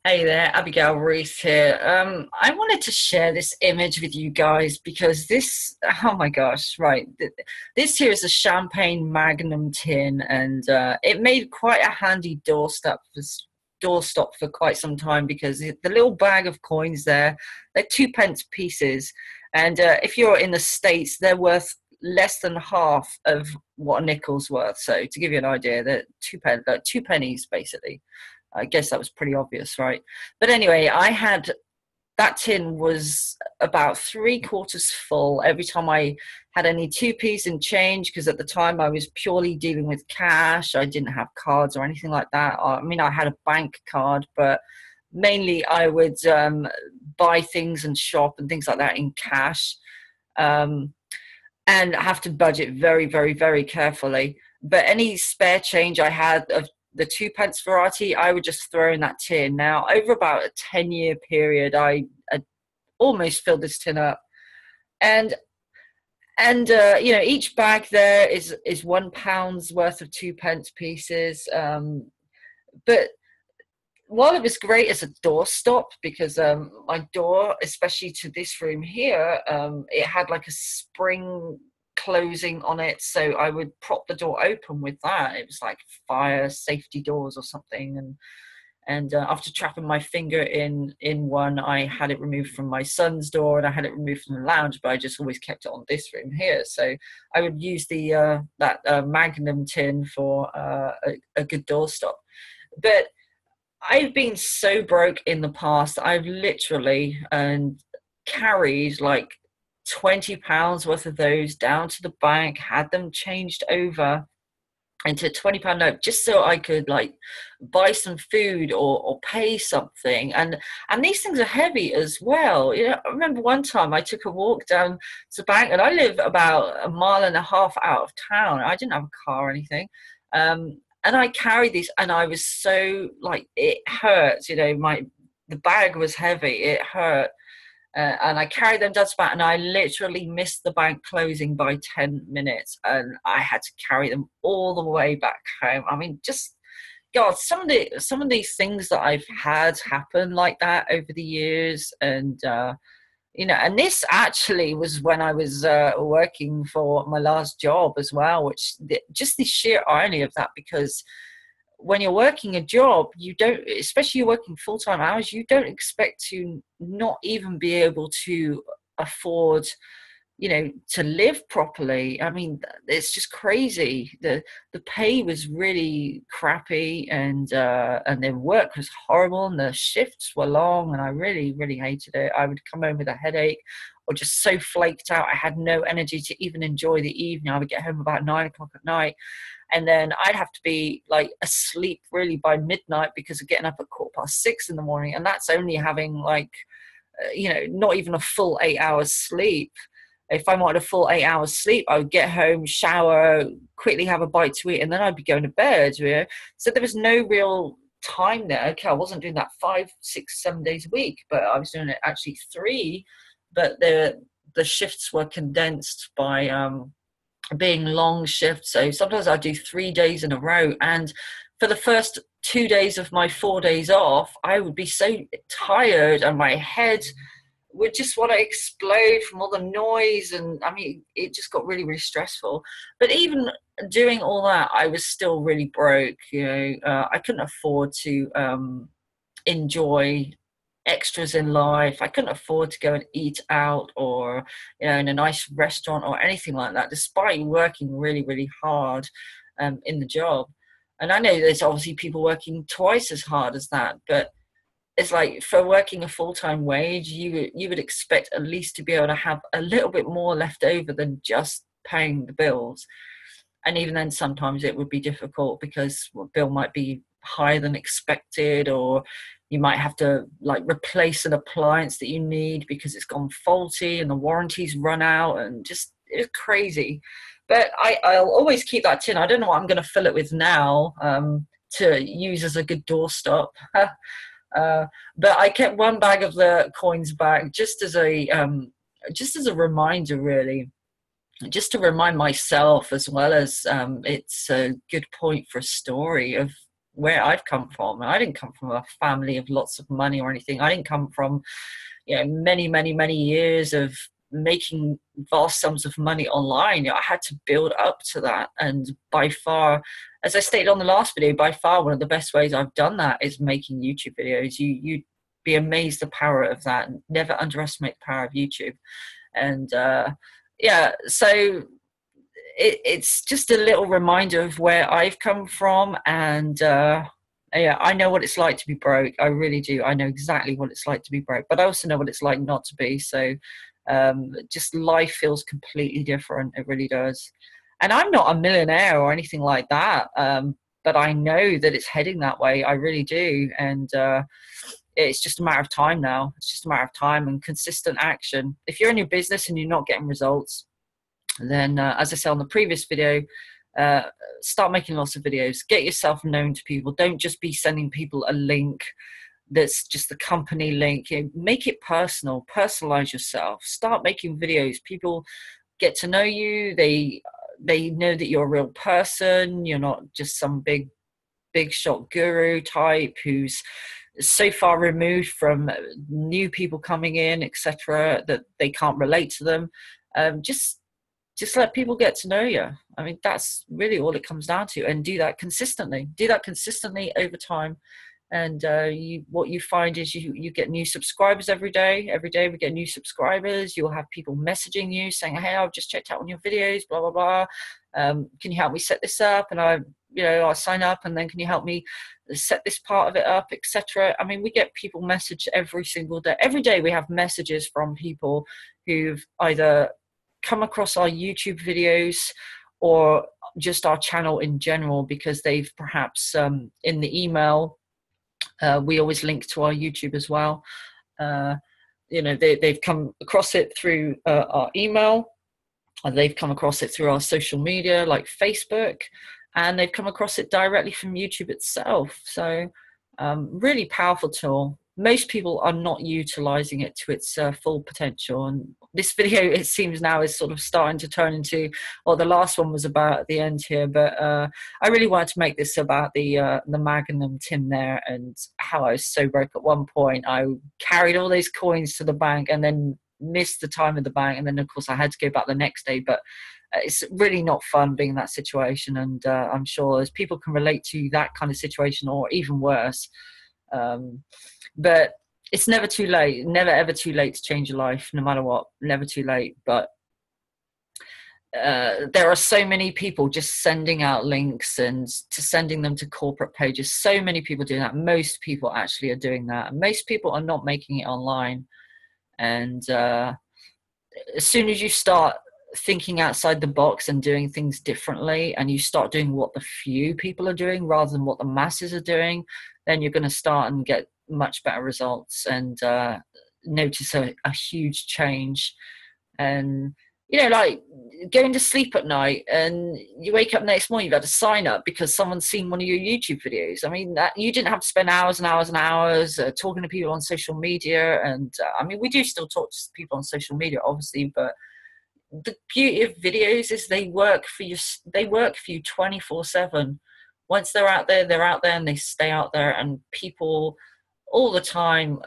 Hey there, Abigail Reese here. I wanted to share this image with you guys because oh my gosh, right. This here is a champagne magnum tin, and it made quite a handy doorstop for quite some time because the little bag of coins there, they're 2 pence pieces. And if you're in the States, they're worth less than half of what a nickel's worth. So to give you an idea, they're 2 pennies basically. I guess that was pretty obvious, right? But anyway, I had that tin was about three quarters full every time I had any 2p's in change, because at the time I was purely dealing with cash. I didn't have cards or anything like that. I mean, I had a bank card, but mainly I would buy things and shop and things like that in cash. Um, and have to budget very, very, very carefully. But any spare change I had of the 2 pence variety, I would just throw in that tin. Now, over about a 10-year period, I almost filled this tin up. And each bag there is £1 worth of 2 pence pieces. But while it was great as a doorstop, because my door, especially to this room here, it had like a spring closing on it, so I would prop the door open with that. It was like fire safety doors or something, and after trapping my finger in one, I had it removed from my son's door, and I had it removed from the lounge, but I just always kept it on this room here. So I would use the that Magnum tin for a good doorstop. But I've been so broke in the past. I've literally carried like £20 worth of those down to the bank, had them changed over into a £20 note just so I could like buy some food or pay something. And these things are heavy as well. I remember one time I took a walk down to the bank, and I live about a mile and a half out of town. I didn't have a car or anything. And I carried these, and I was so like, it hurt, the bag was heavy, it hurt. And I carried them down to the bank, and I literally missed the bank closing by 10 minutes, and I had to carry them all the way back home. I mean, just God, some of these things that I've had happen like that over the years, and this actually was when I was working for my last job as well, which just the sheer irony of that, because when you're working a job, you don't, especially you're working full-time hours, you don't expect to not even be able to afford, to live properly. I mean, it's just crazy. The pay was really crappy, and the work was horrible, and the shifts were long, and I really, really hated it. I would come home with a headache, or just so flaked out I had no energy to even enjoy the evening. I would get home about 9 o'clock at night, and then I'd have to be like asleep really by midnight because of getting up at 6:15 in the morning, and that's only having like not even a full 8 hours sleep. If I wanted a full 8 hours sleep, I would get home, shower, quickly have a bite to eat, and then I'd be going to bed. So there was no real time there. Okay, I wasn't doing that 5, 6, 7 days a week, but I was doing it actually 3. But the shifts were condensed by being long shifts. So sometimes I do 3 days in a row, and for the first 2 days of my 4 days off, I would be so tired, and my head would just want to explode from all the noise. And I mean, it just got really, really stressful. But even doing all that, I was still really broke. I couldn't afford to enjoy extras in life. I couldn't afford to go and eat out, or in a nice restaurant or anything like that, despite working really, really hard in the job. And I know there's obviously people working twice as hard as that, but it's like, for working a full-time wage, you would expect at least to be able to have a little bit more left over than just paying the bills. And even then, sometimes it would be difficult because a bill might be higher than expected, or you might have to like replace an appliance that you need because it's gone faulty and the warranty's run out, and just, it's crazy. But I'll always keep that tin. I don't know what I'm going to fill it with now to use as a good doorstop. But I kept one bag of the coins back just as a reminder, really, just to remind myself, as well as it's a good point for a story of where I've come from. I didn't come from a family of lots of money or anything. I didn't come from, you know, many years of making vast sums of money online. You know, I had to build up to that. And by far, as I stated on the last video, by far one of the best ways I've done that is making YouTube videos. You'd be amazed the power of that, and never underestimate the power of YouTube. And yeah, so it's just a little reminder of where I've come from. And yeah, I know what it's like to be broke. I really do. I know exactly what it's like to be broke, but I also know what it's like not to be. So just life feels completely different. It really does. And I'm not a millionaire or anything like that, but I know that it's heading that way. I really do. And it's just a matter of time now. It's just a matter of time and consistent action. If you're in your business and you're not getting results, then as I said on the previous video, start making lots of videos. Get yourself known to people. Don't just be sending people a link that's just the company link. You know, make it personal. Personalize yourself. Start making videos. People get to know you. They know that you're a real person. You're not just some big shot guru type who's so far removed from new people coming in, etc., that they can't relate to them. Just let people get to know you. I mean, that's really all it comes down to. And do that consistently. Do that consistently over time. And what you find is you get new subscribers every day. Every day we get new subscribers. You'll have people messaging you saying, hey, I've just checked out on your videos, blah, blah, blah. Can you help me set this up? And I'll sign up, and then can you help me set this part of it up, etc. I mean, we get people message every single day. Every day we have messages from people who've either come across our YouTube videos or just our channel in general, because they've perhaps in the email, we always link to our YouTube as well. They've come across it through our email, and they've come across it through our social media like Facebook, and they've come across it directly from YouTube itself. So really powerful tool. Most people are not utilizing it to its full potential. And this video, it seems now, is sort of starting to turn into what the last one was about at the end here. But I really wanted to make this about the Magnum tin there, and how I was so broke at one point. I carried all those coins to the bank and then missed the time at the bank. And then, of course, I had to go back the next day. But it's really not fun being in that situation. And I'm sure as people can relate to that kind of situation, or even worse. But it's never too late. Never ever too late to change your life, no matter what. Never too late. But there are so many people just sending out links and sending them to corporate pages. So many people doing that. Most people actually are doing that. Most people are not making it online. And as soon as you start thinking outside the box and doing things differently, and you start doing what the few people are doing rather than what the masses are doing, then you're going to start and get much better results, and notice a huge change. And like going to sleep at night and you wake up the next morning, you've had to sign up because someone's seen one of your YouTube videos. I mean, that you didn't have to spend hours and hours and hours talking to people on social media. And I mean, we do still talk to people on social media, obviously, but the beauty of videos is they work for you 24/7. Once they're out there, and they stay out there, and people all the time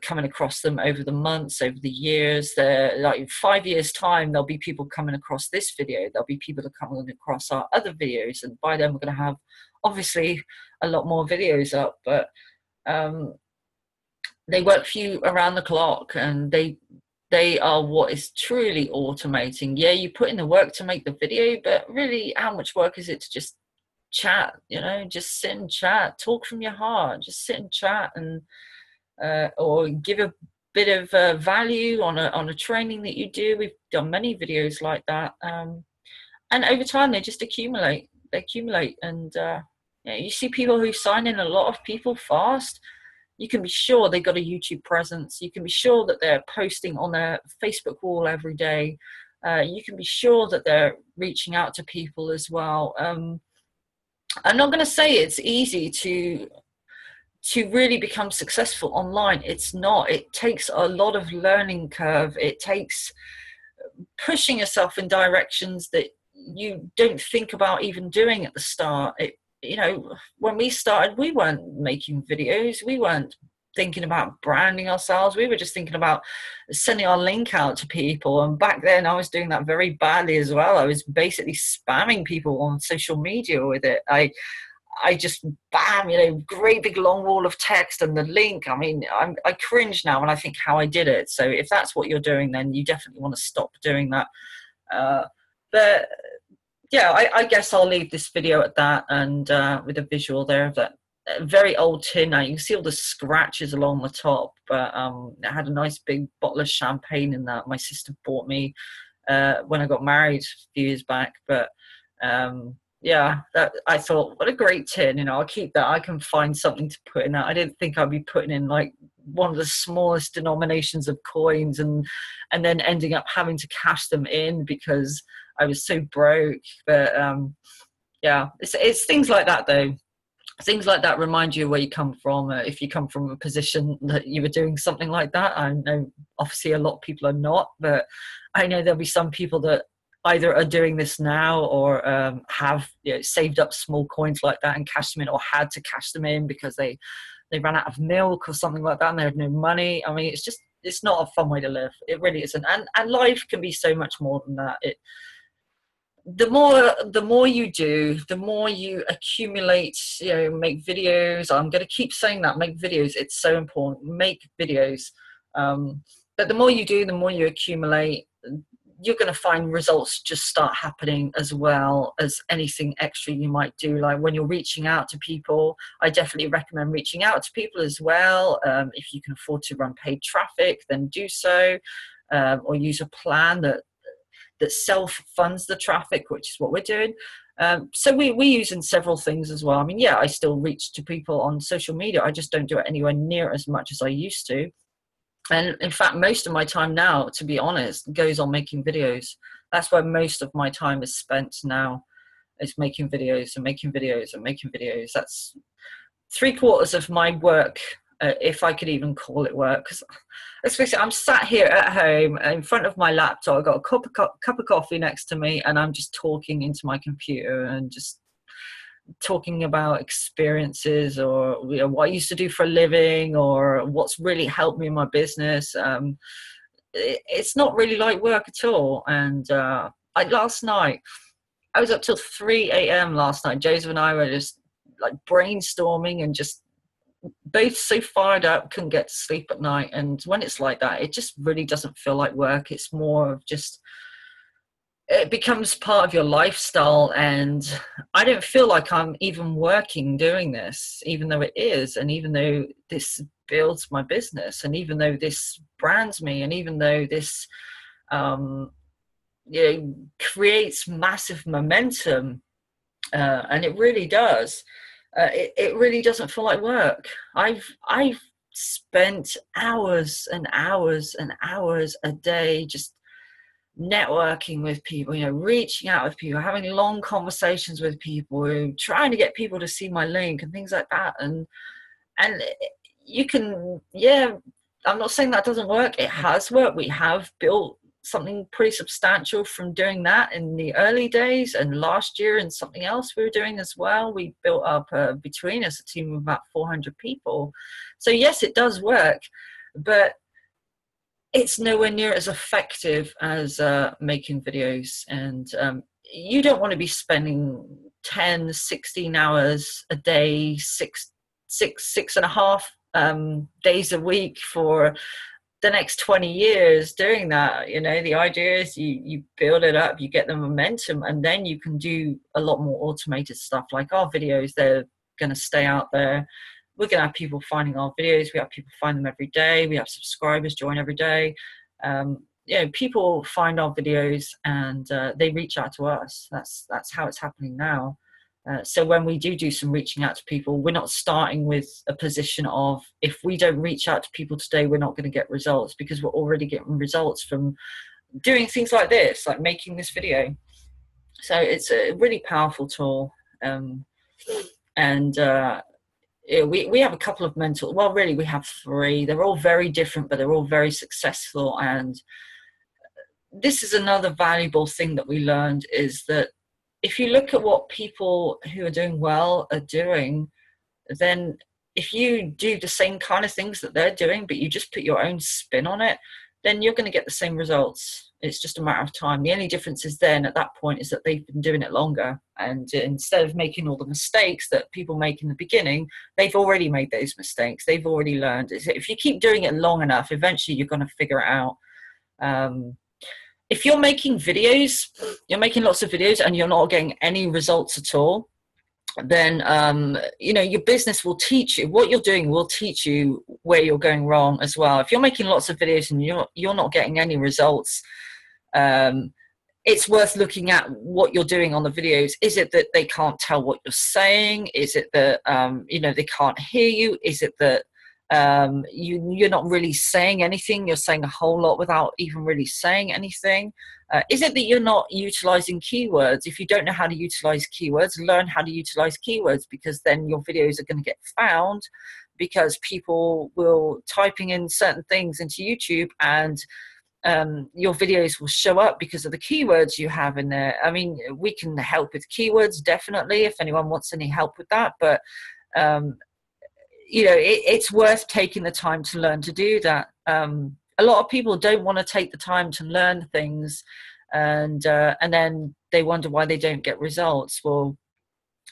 coming across them over the months, over the years. They're like 5 years time, there'll be people coming across this video, there'll be people that are coming across our other videos, and by then we're going to have obviously a lot more videos up. But they work for you around the clock, and they are what is truly automating. Yeah, you put in the work to make the video, but really, how much work is it to just chat? Just sit and chat, talk from your heart, just sit and chat, and or give a bit of value on a training that you do. We've done many videos like that, and over time they just accumulate. And you see people who sign in a lot of people fast. You can be sure they've got a YouTube presence. You can be sure that they're posting on their Facebook wall every day. You can be sure that they're reaching out to people as well. I'm not going to say it's easy to really become successful online. It's not. It takes a lot of learning curve. It takes pushing yourself in directions that you don't think about even doing at the start. you know, when we started, we weren't making videos. We weren't thinking about branding ourselves. We were just thinking about sending our link out to people. And back then I was doing that very badly as well. I was basically spamming people on social media with it. I just bam, you know, great big long wall of text and the link. I mean, I cringe now when I think how I did it. So if that's what you're doing, then you definitely want to stop doing that. But yeah, I guess I'll leave this video at that, and with a visual there of that very old tin. Now you can see all the scratches along the top, but it had a nice big bottle of champagne in that my sister bought me when I got married a few years back. But yeah, that I thought, what a great tin, you know, I'll keep that. I can find something to put in that. I didn't think I'd be putting in like one of the smallest denominations of coins and then ending up having to cash them in because I was so broke. But yeah, it's things like that though. Things like that remind you where you come from. If you come from a position that you were doing something like that, I know obviously a lot of people are not, but I know there'll be some people that either are doing this now or have, you know, saved up small coins like that and cashed them in, or had to cash them in because they ran out of milk or something like that and they had no money. I mean, it's not a fun way to live. It really isn't. And life can be so much more than that. The more you do, the more you accumulate, you know, make videos. I'm going to keep saying that, make videos. It's so important. Make videos. But the more you do, the more you accumulate. You're going to find results just start happening, as well as anything extra you might do. Like when you're reaching out to people, I definitely recommend reaching out to people as well. If you can afford to run paid traffic, then do so, or use a plan that self-funds the traffic, which is what we're doing. So we're using several things as well. I mean, yeah, I still reach to people on social media. I just don't do it anywhere near as much as I used to. And in fact, most of my time now, to be honest, goes on making videos. That's where most of my time is spent now, is making videos and making videos and making videos. That's 3/4 of my work, if I could even call it work. Because let's face it, I'm sat here at home in front of my laptop. I've got a cup of coffee next to me, and I'm just talking into my computer and just talking about experiences, or, you know, what I used to do for a living, or what's really helped me in my business. It's not really like work at all. And last night, I was up till 3 a.m. last night. Joseph and I were just like brainstorming and just both so fired up, couldn't get to sleep at night. And when it's like that, it just really doesn't feel like work. It's more of just, it becomes part of your lifestyle. And I don't feel like I'm even working doing this, even though it is, and even though this builds my business, and even though this brands me, and even though this you know, creates massive momentum, and it really does. It really doesn't feel like work. I've spent hours and hours and hours a day just networking with people, you know, reaching out with people, having long conversations with people, trying to get people to see my link and things like that. And you can, yeah, I'm not saying that doesn't work. It has worked. We have built something pretty substantial from doing that in the early days, and last year, and something else we were doing as well. We built up between us a team of about 400 people. So yes, it does work, but it's nowhere near as effective as making videos. And you don't want to be spending 10, 16 hours a day, six and a half days a week for the next 20 years doing that. You know, the idea is you build it up, you get the momentum, and then you can do a lot more automated stuff. Like our videos, they're going to stay out there. We're going to have people finding our videos. We have people find them every day. We have subscribers join every day. You know, people find our videos and they reach out to us. That's how it's happening now. So when we do some reaching out to people, we're not starting with a position of, if we don't reach out to people today, we're not going to get results, because we're already getting results from doing things like this, like making this video. So it's a really powerful tool. We have a couple of well, really we have 3. They're all very different, but they're all very successful. And this is another valuable thing that we learned, is that if you look at what people who are doing well are doing, then if you do the same kind of things that they're doing, but you just put your own spin on it, then you're going to get the same results. It's just a matter of time. The only difference is then at that point is that they've been doing it longer. And instead of making all the mistakes that people make in the beginning, they've already made those mistakes. They've already learned. If you keep doing it long enough, eventually you're going to figure it out. If you're making videos, you're making lots of videos and you're not getting any results at all, then your business will teach you what you're doing, will teach you where you're going wrong as well. If you're making lots of videos and you're not getting any results, it's worth looking at what you're doing on the videos. Is it that they can't tell what you're saying? Is it that they can't hear you? Is it that you're not really saying anything? You're saying a whole lot without even really saying anything. Is it that you're not utilizing keywords? If you don't know how to utilize keywords, learn how to utilize keywords, because then your videos are going to get found, because people will typing in certain things into YouTube, and your videos will show up because of the keywords you have in there. I mean, we can help with keywords, definitely, if anyone wants any help with that, but it's worth taking the time to learn to do that. A lot of people don't want to take the time to learn things, and then they wonder why they don't get results. Well,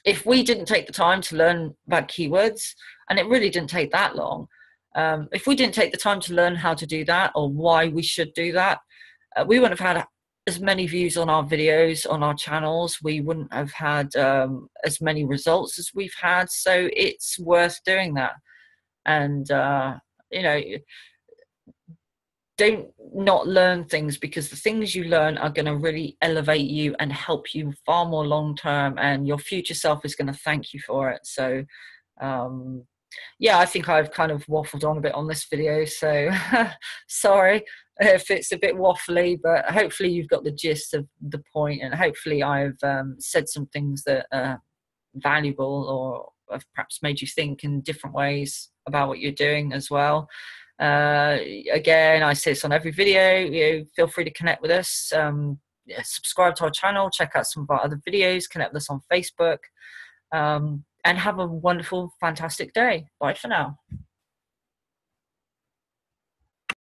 if we didn't take the time to learn about keywords, and it really didn't take that long, if we didn't take the time to learn how to do that or why we should do that, we wouldn't have had as many views on our videos, on our channels. We wouldn't have had as many results as we've had. So it's worth doing that. And, don't not learn things, because the things you learn are going to really elevate you and help you far more long term, and your future self is going to thank you for it. So I think I've kind of waffled on a bit on this video, so sorry if it's a bit waffly, but hopefully you've got the gist of the point, and hopefully I've said some things that are valuable, or have perhaps made you think in different ways about what you're doing as well. Again, I say this on every video, feel free to connect with us, subscribe to our channel, check out some of our other videos, connect with us on Facebook, and have a wonderful, fantastic day. Bye for now.